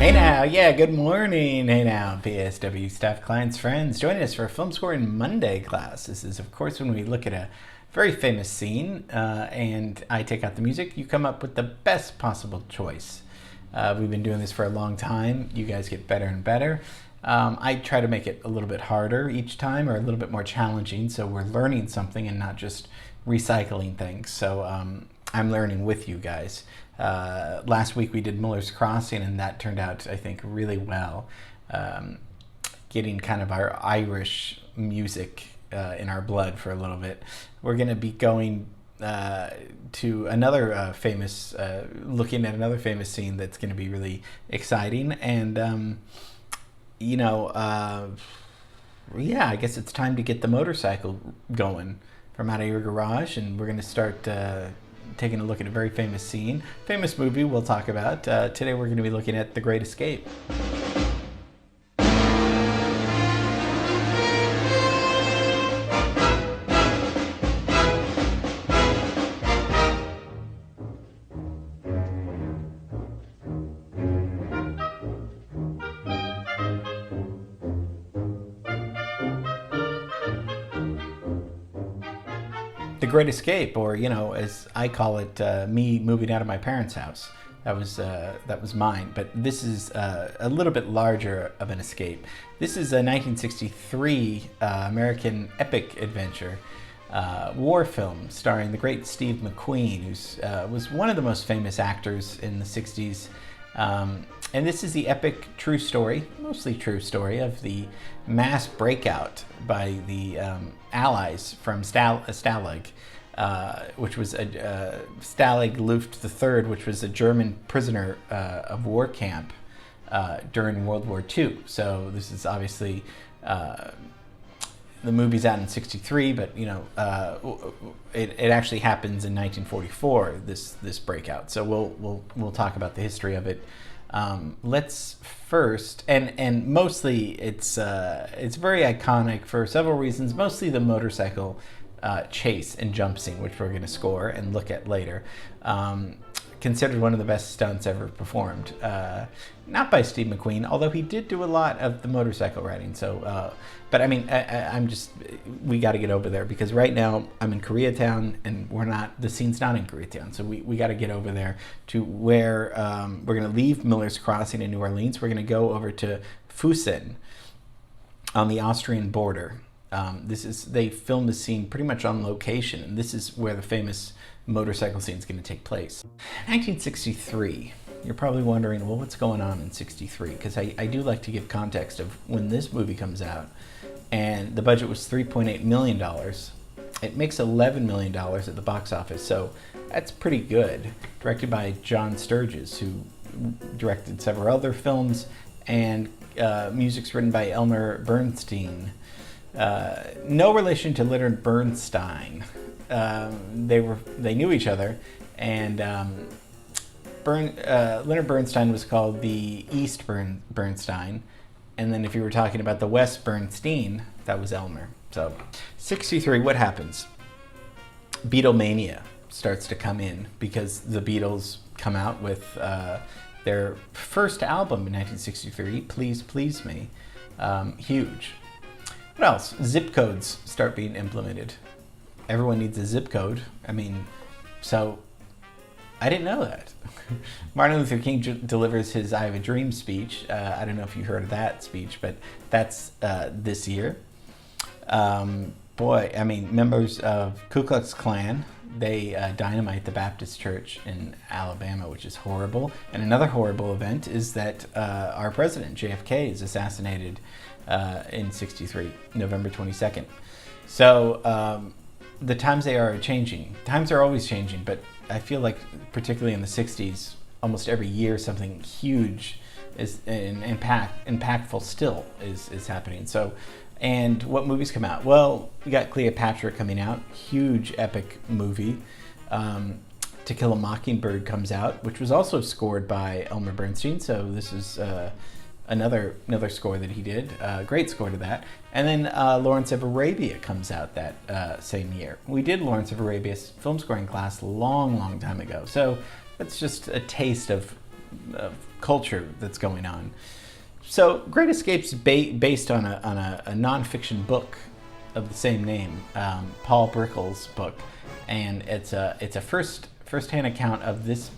Hey now, yeah, good morning. Hey now, PSW staff, clients, friends. Join us for Film Scoring Monday class. This is, of course, when we look at a very famous scene and I take out the music. You come up with the best possible choice. We've been doing this for a long time. You guys get better and better. I try to make it a little bit harder each time or a little bit more challenging so we're learning something and not just recycling things. So I'm learning with you guys. Last week we did Miller's Crossing, and that turned out, I think, really well. Getting kind of our Irish music in our blood for a little bit. We're going to be going to another looking at another famous scene that's going to be really exciting. And, yeah, I guess it's time to get the motorcycle going from out of your garage, and we're going to start taking a look at a very famous scene, famous movie we'll talk about. Today we're going to be looking at The Great Escape. The Great Escape, or as I call it, me moving out of my parents' house. That was mine. But this is a little bit larger of an escape. This is a 1963 American epic adventure war film starring the great Steve McQueen, who was one of the most famous actors in the 60s. And this is the epic true story, mostly true story, of the mass breakout by the Allies from Stalag, which was Stalag Luft III, which was a German prisoner of war camp during World War II. So this is obviously the movie's out in '63, but it actually happens in 1944. This breakout. So we'll talk about the history of it. Let's first, and mostly it's very iconic for several reasons. Mostly the motorcycle chase and jump scene, which we're going to score and look at later. Considered one of the best stunts ever performed. Not by Steve McQueen, although he did do a lot of the motorcycle riding. So, but I mean, we got to get over there because right now I'm in Koreatown and the scene's not in Koreatown. So we got to get over there to where we're going to leave Miller's Crossing in New Orleans. We're going to go over to Fusen on the Austrian border. They filmed the scene pretty much on location, and this is where the famous motorcycle scene is going to take place. 1963. You're probably wondering, well, what's going on in '63? Because I do like to give context of when this movie comes out, and the budget was $3.8 million. It makes $11 million at the box office, so that's pretty good. Directed by John Sturges, who directed several other films, and music's written by Elmer Bernstein. No relation to Leonard Bernstein. They knew each other, and Leonard Bernstein was called the East Bernstein, and then if you were talking about the West Bernstein, that was Elmer. So, '63, what happens? Beatlemania starts to come in because the Beatles come out with their first album in 1963, Please Please Me. Huge. What else? Zip codes start being implemented. Everyone needs a zip code. I mean, so I didn't know that. Martin Luther King delivers his I Have a Dream speech. I don't know if you heard of that speech, but that's this year. Members of Ku Klux Klan, they dynamite the Baptist Church in Alabama, which is horrible. And another horrible event is that our president, JFK, is assassinated in '63, November 22nd. So the times they are changing. Times are always changing, but I feel like particularly in the '60s, almost every year something huge is impactful still is happening. So, and what movies come out? Well, we got Cleopatra coming out, huge epic movie. To Kill a Mockingbird comes out, which was also scored by Elmer Bernstein. So this is another score that he did, great score to that. And then Lawrence of Arabia comes out that same year. We did Lawrence of Arabia's film scoring class long time ago. So that's just a taste of culture that's going on. So Great Escape's based on a nonfiction book of the same name, Paul Brickell's book, and it's a first-hand account of this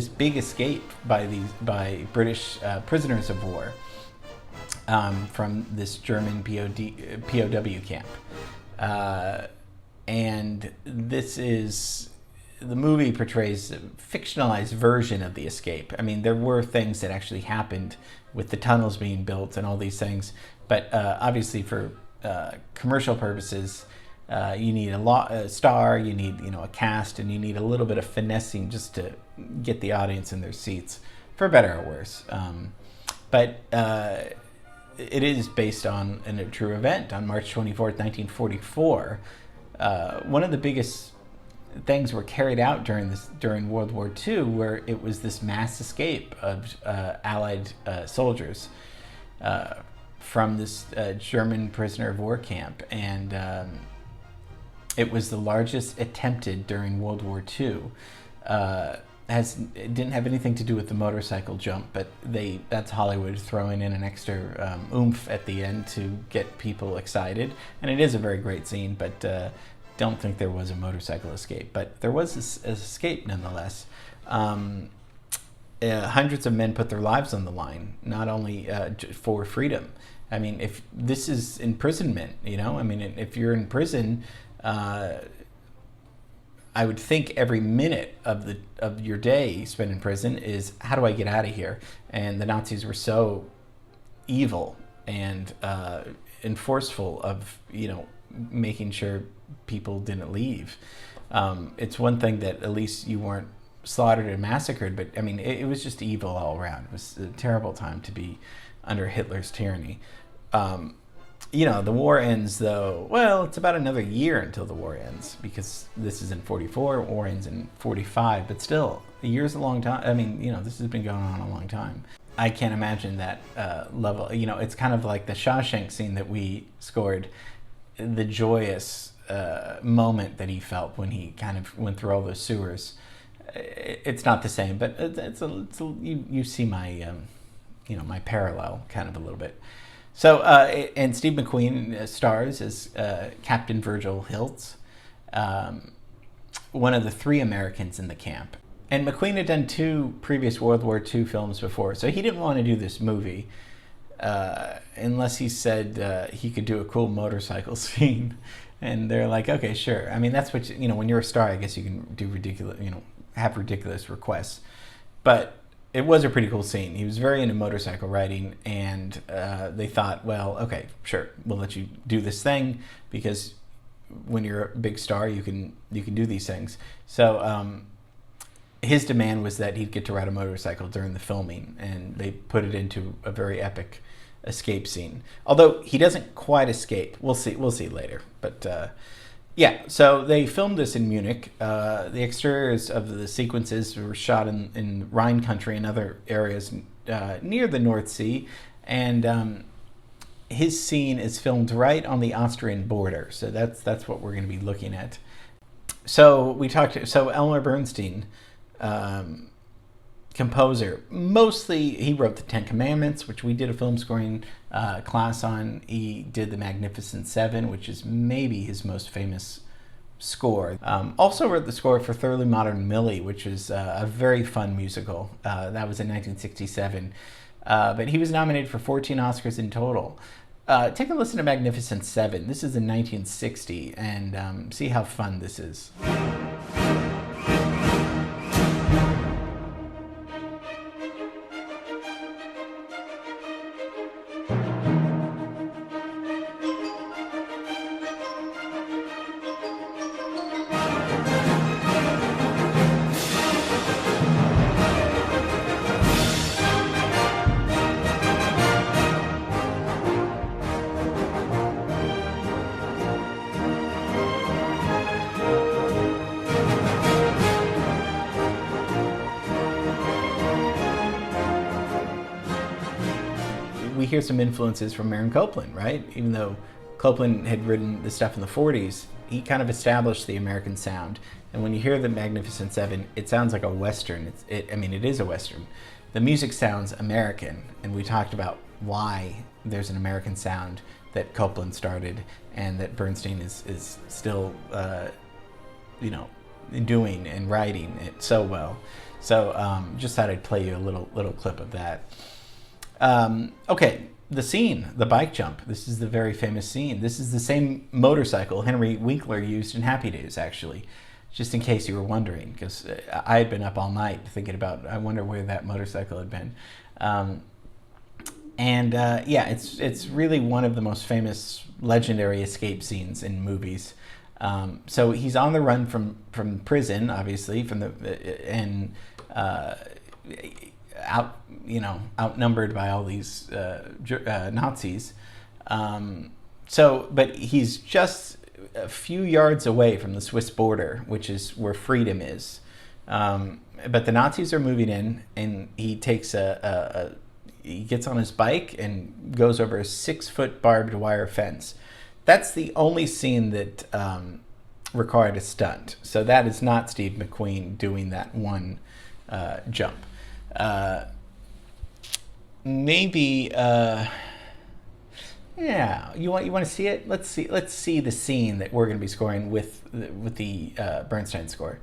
big escape by British prisoners of war from this German POW camp, and the movie portrays a fictionalized version of the escape. I mean, there were things that actually happened with the tunnels being built and all these things, but obviously for commercial purposes, you need a star, you need a cast, and you need a little bit of finessing just to get the audience in their seats, for better or worse. But it is based on a true event. On March 24th, 1944, one of the biggest things were carried out during World War II, where it was this mass escape of Allied soldiers from this German prisoner of war camp, and it was the largest attempted during World War II. It didn't have anything to do with the motorcycle jump, but that's Hollywood throwing in an extra oomph at the end to get people excited, and it is a very great scene, but don't think there was a motorcycle escape, but there was this escape nonetheless. Hundreds of men put their lives on the line, not only for freedom. I mean, if this is imprisonment, I mean, if you're in prison, I would think every minute of your day spent in prison is, how do I get out of here? And the Nazis were so evil and forceful of making sure people didn't leave. It's one thing that at least you weren't slaughtered and massacred, but I mean, it was just evil all around. It was a terrible time to be under Hitler's tyranny. The war ends, though. Well, it's about another year until the war ends, because this is in 44, war ends in 45, but still, a year's a long time. I mean, this has been going on a long time. I can't imagine that level. It's kind of like the Shawshank scene that we scored, the joyous moment that he felt when he kind of went through all those sewers. It's not the same, but you see my my parallel kind of a little bit. So and Steve McQueen stars as Captain Virgil Hiltz, one of the 3 Americans in the camp. And McQueen had done 2 previous World War II films before, so he didn't want to do this movie unless he said he could do a cool motorcycle scene. And they're like, okay, sure. I mean, that's what when you're a star, I guess you can do ridiculous, have ridiculous requests. But it was a pretty cool scene. He was very into motorcycle riding, and they thought, well, okay, sure, we'll let you do this thing, because when you're a big star, you can do these things. So his demand was that he'd get to ride a motorcycle during the filming, and they put it into a very epic escape scene. Although he doesn't quite escape. We'll see later. But yeah, so they filmed this in Munich. The exteriors of the sequences were shot in Rhine country and other areas near the North Sea, and his scene is filmed right on the Austrian border. So that's what we're going to be looking at. So Elmer Bernstein, composer, mostly he wrote the Ten Commandments, which we did a film scoring class on. He did the Magnificent Seven, which is maybe his most famous score. Also wrote the score for Thoroughly Modern Millie, which is a very fun musical. That was in 1967. But he was nominated for 14 Oscars in total. Take a listen to Magnificent Seven. This is in 1960, and see how fun this is. We hear some influences from Aaron Copland, right? Even though Copland had written the stuff in the 40s, he kind of established the American sound. And when you hear the Magnificent Seven, it sounds like a Western. I mean, it is a Western. The music sounds American, and we talked about why there's an American sound that Copland started and that Bernstein is still, doing and writing it so well. So just thought I'd play you a little clip of that. Okay, the scene, the bike jump. This is the very famous scene. This is the same motorcycle Henry Winkler used in Happy Days, actually, just in case you were wondering, because I had been up all night thinking about, I wonder where that motorcycle had been. It's really one of the most famous legendary escape scenes in movies. So he's on the run from prison, obviously, outnumbered by all these Nazis. But he's just a few yards away from the Swiss border, which is where freedom is. But the Nazis are moving in, and he takes he gets on his bike and goes over a 6-foot barbed wire fence. That's the only scene that required a stunt. So that is not Steve McQueen doing that one jump. You want to see it? Let's see the scene that we're going to be scoring with the Bernstein score.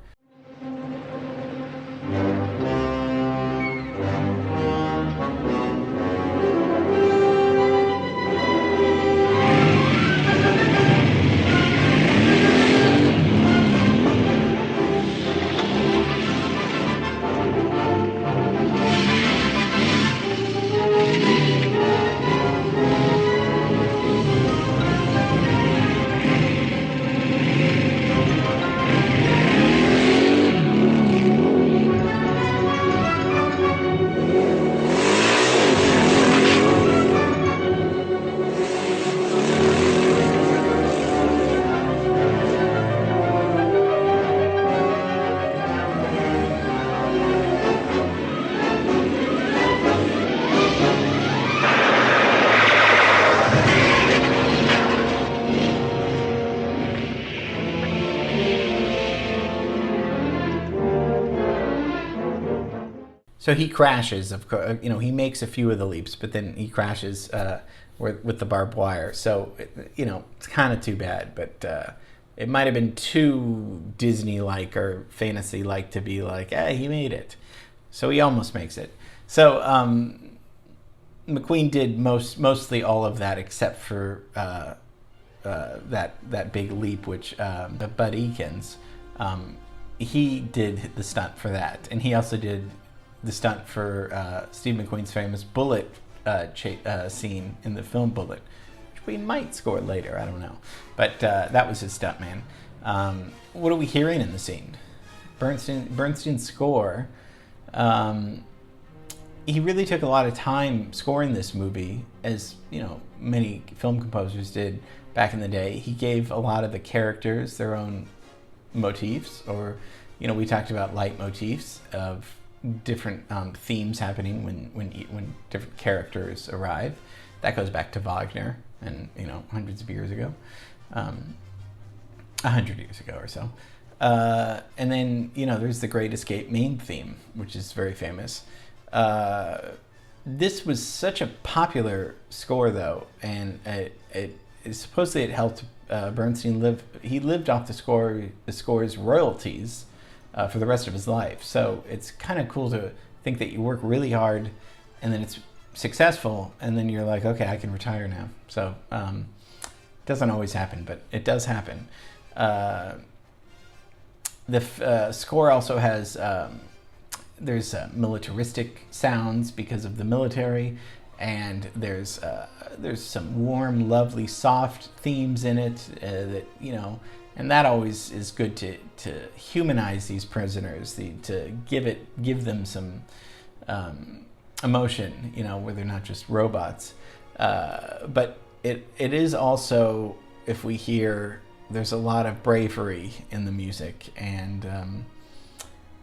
So he crashes, of course. He makes a few of the leaps, but then he crashes with the barbed wire. So, it's kind of too bad, but it might have been too Disney-like or fantasy-like to be like, he made it. So he almost makes it. So McQueen did mostly all of that except for that big leap, which Bud Ekins, he did the stunt for that, and he also did the stunt for Steve McQueen's famous bullet scene in the film Bullet, which we might score later, I don't know. But that was his stunt man. What are we hearing in the scene? Bernstein's score. He really took a lot of time scoring this movie, as many film composers did back in the day. He gave a lot of the characters their own motifs, or we talked about leitmotifs of different themes happening when different characters arrive. That goes back to Wagner and hundreds of years ago, 100 years ago or so. And then there's the Great Escape main theme, which is very famous. This was such a popular score, though, and it supposedly it helped Bernstein live. He lived off the score's royalties for the rest of his life. So it's kind of cool to think that you work really hard and then it's successful and then you're like, okay, I can retire now. So it doesn't always happen, but it does happen. The score also has, there's militaristic sounds because of the military, and there's some warm, lovely, soft themes in it that, and that always is good to humanize these prisoners, to give them some emotion, where they're not just robots. But it is also, if we hear, there's a lot of bravery in the music, and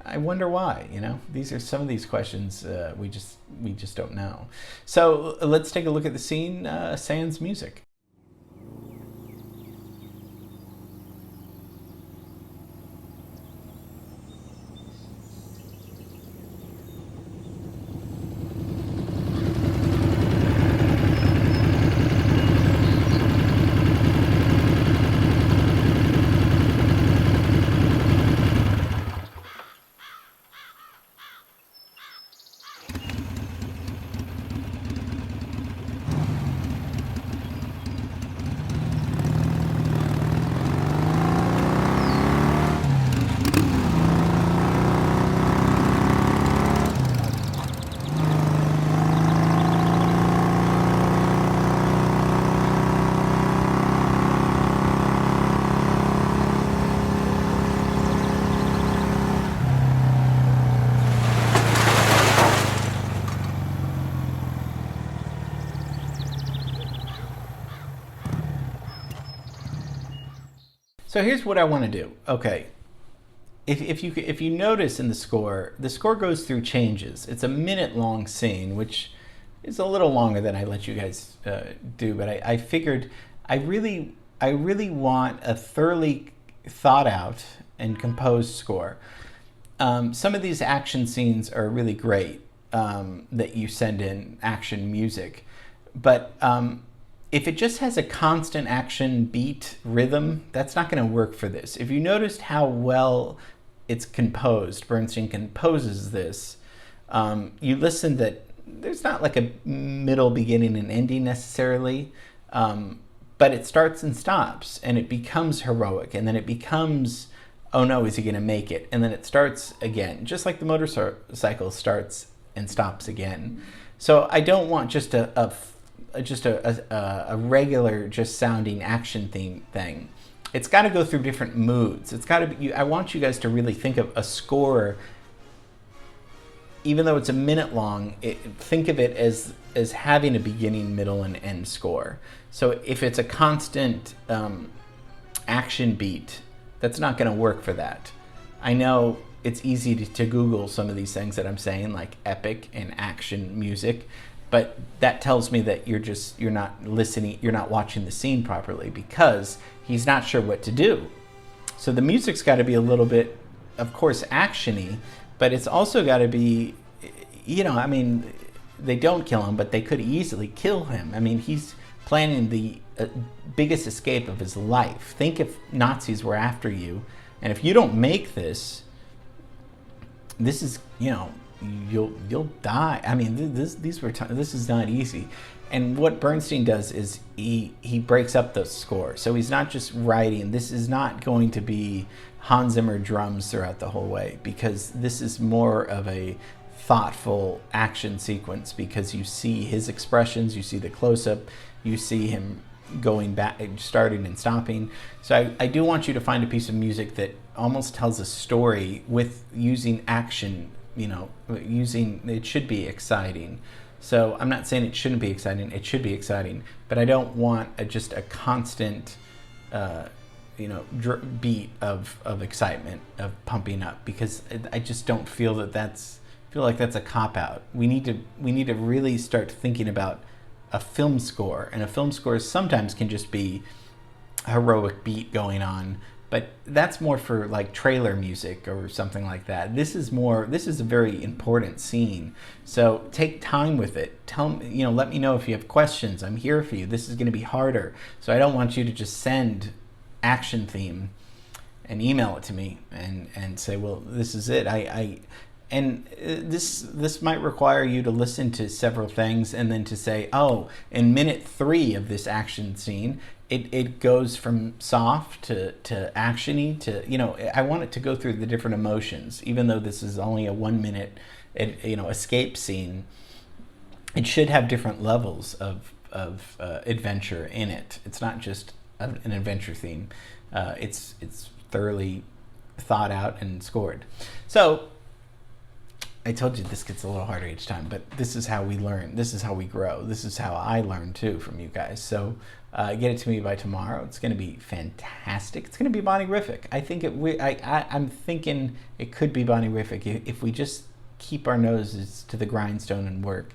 I wonder why. These are some of these questions we just don't know. So let's take a look at the scene. Sans music. So here's what I want to do. Okay, if you notice in the score goes through changes. It's a minute-long scene, which is a little longer than I let you guys do. But I figured I really want a thoroughly thought out and composed score. Some of these action scenes are really great that you send in action music, but if it just has a constant action beat rhythm, that's not going to work for this. If you noticed how well it's composed, Bernstein composes this, you listen that there's not like a middle, beginning, and ending necessarily, but it starts and stops, and it becomes heroic, and then it becomes, oh no, is he going to make it? And then it starts again, just like the motorcycle starts and stops again. So I don't want just a regular, just sounding action theme thing. It's got to go through different moods. It's got to be. I want you guys to really think of a score, even though it's a minute long. Think of it as having a beginning, middle, and end score. So if it's a constant action beat, that's not going to work for that. I know it's easy to Google some of these things that I'm saying, like epic and action music, but that tells me that you're not listening, you're not watching the scene properly, because he's not sure what to do. So the music's got to be a little bit, of course, actiony, but it's also got to be, I mean, they don't kill him, but they could easily kill him. I mean, he's planning the biggest escape of his life. Think if Nazis were after you, and if you don't make this is, you'll die. I mean, this is not easy. And what Bernstein does is he breaks up the score. So he's not just writing. This is not going to be Hans Zimmer drums throughout the whole way, because this is more of a thoughtful action sequence, because you see his expressions, you see the close-up, you see him going back, starting and stopping. So I do want you to find a piece of music that almost tells a story with using action, it should be exciting. So I'm not saying it shouldn't be exciting, it should be exciting, but I don't want just a constant beat of excitement, of pumping up, because I just don't feel like that's a cop-out. We need to really start thinking about a film score, and a film score sometimes can just be a heroic beat going on, but that's more for like trailer music or something like that. This is a very important scene, so take time with it. Let me know if you have questions. I'm here for you. This is going to be harder, so I don't want you to just send action theme and email it to me and say, well, this is it. And this might require you to listen to several things and then to say, oh, in minute 3 of this action scene, it goes from soft to actiony to, I want it to go through the different emotions. Even though this is only a 1 minute, escape scene, it should have different levels of adventure in it. It's not just an adventure theme. It's thoroughly thought out and scored. So I told you this gets a little harder each time, but this is how we learn. This is how we grow. This is how I learn too from you guys. So get it to me by tomorrow. It's going to be fantastic. It's going to be Bonnie-rific. I think I'm thinking it could be Bonnie-rific if we just keep our noses to the grindstone and work.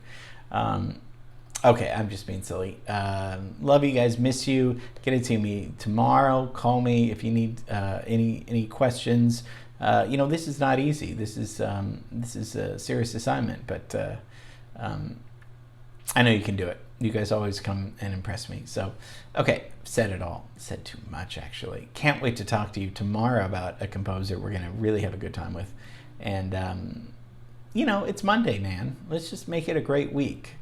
Okay, I'm just being silly. Love you guys. Miss you. Get it to me tomorrow. Call me if you need any questions. This is not easy. This is a serious assignment, but I know you can do it. You guys always come and impress me. So, okay, said it all. Said too much, actually. Can't wait to talk to you tomorrow about a composer we're going to really have a good time with. And, it's Monday, man. Let's just make it a great week.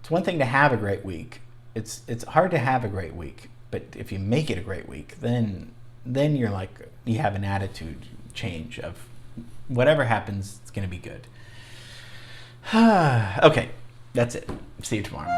It's one thing to have a great week. It's hard to have a great week, but if you make it a great week, then you're like, you have an attitude change of whatever happens, it's going to be good. Okay, that's it. See you tomorrow.